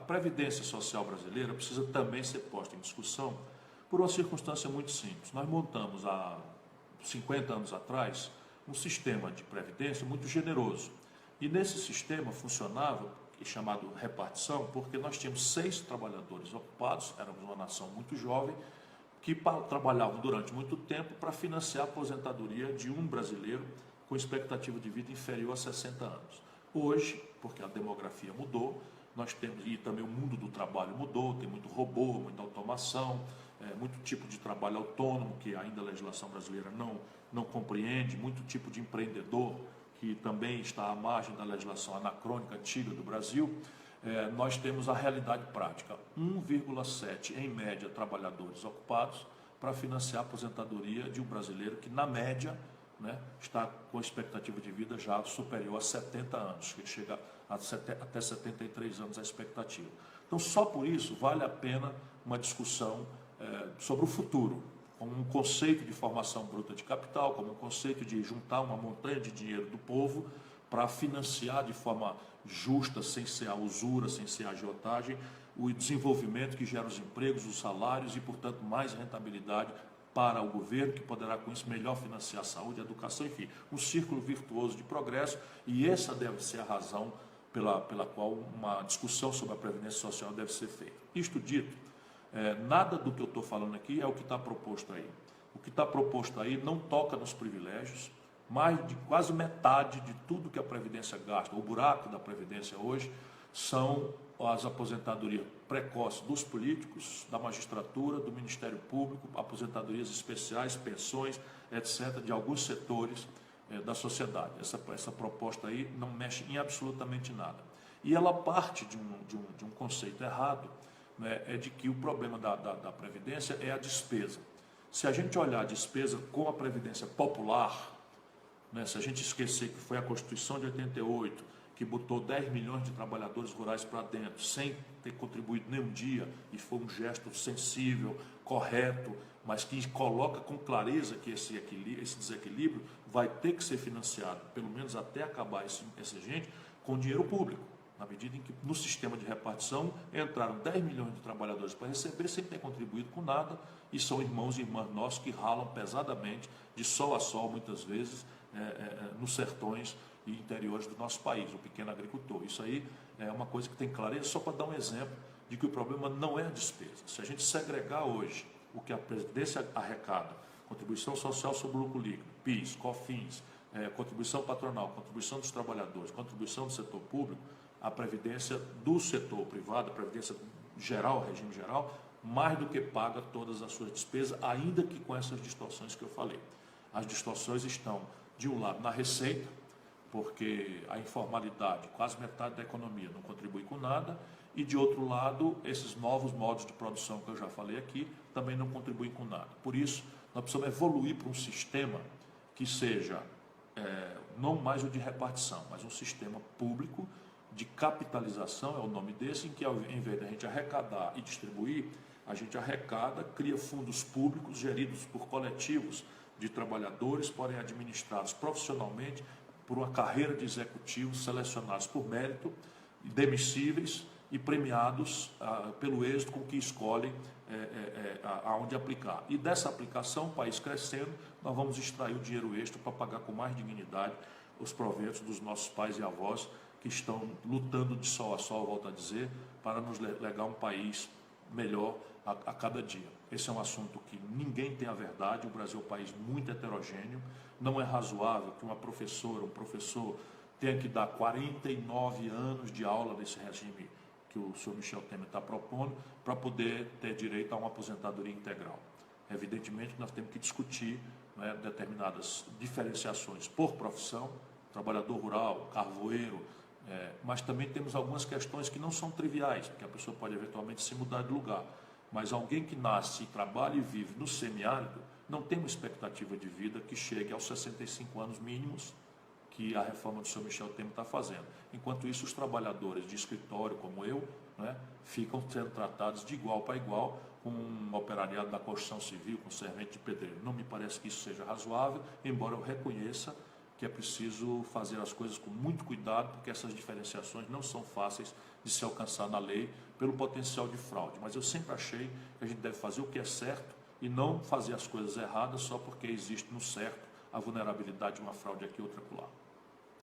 Previdência Social brasileira precisa também ser posta em discussão por uma circunstância muito simples. Nós montamos há 50 anos atrás um sistema de previdência muito generoso. E nesse sistema funcionava, chamado repartição, porque nós tínhamos 6 trabalhadores ocupados, éramos uma nação muito jovem, que trabalhavam durante muito tempo para financiar a aposentadoria de um brasileiro com expectativa de vida inferior a 60 anos. Hoje, porque a demografia mudou, nós temos, e também o mundo do trabalho mudou, tem muito robô, muita automação, muito tipo de trabalho autônomo, que ainda a legislação brasileira não compreende, muito tipo de empreendedor, que também está à margem da legislação anacrônica antiga do Brasil. Nós temos a realidade prática, 1,7 em média trabalhadores ocupados para financiar a aposentadoria de um brasileiro que na média, né, está com expectativa de vida já superior a 70 anos, que chega até 73 anos a expectativa. Então só por isso vale a pena uma discussão sobre o futuro, como um conceito de formação bruta de capital, como um conceito de juntar uma montanha de dinheiro do povo para financiar de forma justa, sem ser a usura, sem ser a agiotagem, o desenvolvimento que gera os empregos, os salários e, portanto, mais rentabilidade para o governo, que poderá com isso melhor financiar a saúde, a educação, enfim, um círculo virtuoso de progresso, e essa deve ser a razão pela qual uma discussão sobre a Previdência Social deve ser feita. Isto dito, nada do que eu estou falando aqui é o que está proposto aí. O que está proposto aí não toca nos privilégios. Mais de quase metade de tudo que a Previdência gasta, o buraco da Previdência hoje, são as aposentadorias precoces dos políticos, da magistratura, do Ministério Público, aposentadorias especiais, pensões, etc., de alguns setores da sociedade. Essa proposta aí não mexe em absolutamente nada. E ela parte de um conceito errado, né, de que o problema da Previdência é a despesa. Se a gente olhar a despesa com a Previdência popular, né, se a gente esquecer que foi a Constituição de 88 que botou 10 milhões de trabalhadores rurais para dentro, sem ter contribuído nenhum dia, e foi um gesto sensível, correto, mas que coloca com clareza que esse desequilíbrio vai ter que ser financiado, pelo menos até acabar essa gente, com dinheiro público, na medida em que no sistema de repartição entraram 10 milhões de trabalhadores para receber sem ter contribuído com nada, e são irmãos e irmãs nossos que ralam pesadamente, de sol a sol muitas vezes, nos sertões e interiores do nosso país, o pequeno agricultor. Isso aí é uma coisa que tem clareza, só para dar um exemplo de que o problema não é a despesa. Se a gente segregar hoje o que a Previdência arrecada, contribuição social sobre o lucro líquido, PIS, COFINS, contribuição patronal, contribuição dos trabalhadores, contribuição do setor público, a Previdência do setor privado, a Previdência geral, regime geral, mais do que paga todas as suas despesas, ainda que com essas distorções que eu falei. As distorções estão, de um lado, na receita, porque a informalidade, quase metade da economia, não contribui com nada, e de outro lado, esses novos modos de produção que eu já falei aqui, também não contribuem com nada. Por isso, nós precisamos evoluir para um sistema que seja, não mais o de repartição, mas um sistema público de capitalização, é o nome desse, em que em vez de a gente arrecadar e distribuir, a gente arrecada, cria fundos públicos geridos por coletivos de trabalhadores, porém administrados profissionalmente por uma carreira de executivos selecionados por mérito, demissíveis e premiados pelo êxito com que escolhem aonde aplicar. E dessa aplicação, o país crescendo, nós vamos extrair o dinheiro extra para pagar com mais dignidade os proventos dos nossos pais e avós que estão lutando de sol a sol, volto a dizer, para nos legar um país melhor a cada dia. Esse é um assunto que ninguém tem a verdade, o Brasil é um país muito heterogêneo, não é razoável que uma professora, um professor tenha que dar 49 anos de aula nesse regime que o senhor Michel Temer está propondo para poder ter direito a uma aposentadoria integral. Evidentemente, nós temos que discutir, né, determinadas diferenciações por profissão, trabalhador rural, carvoeiro, mas também temos algumas questões que não são triviais, porque a pessoa pode eventualmente se mudar de lugar. Mas alguém que nasce, trabalha e vive no semiárido não tem uma expectativa de vida que chegue aos 65 anos mínimos que a reforma do senhor Michel Temer está fazendo. Enquanto isso, os trabalhadores de escritório, como eu, né, ficam sendo tratados de igual para igual com um operariado da construção civil, com servente de pedreiro. Não me parece que isso seja razoável, embora eu reconheça que é preciso fazer as coisas com muito cuidado, porque essas diferenciações não são fáceis de se alcançar na lei pelo potencial de fraude. Mas eu sempre achei que a gente deve fazer o que é certo e não fazer as coisas erradas só porque existe no certo a vulnerabilidade de uma fraude aqui, outra acolá.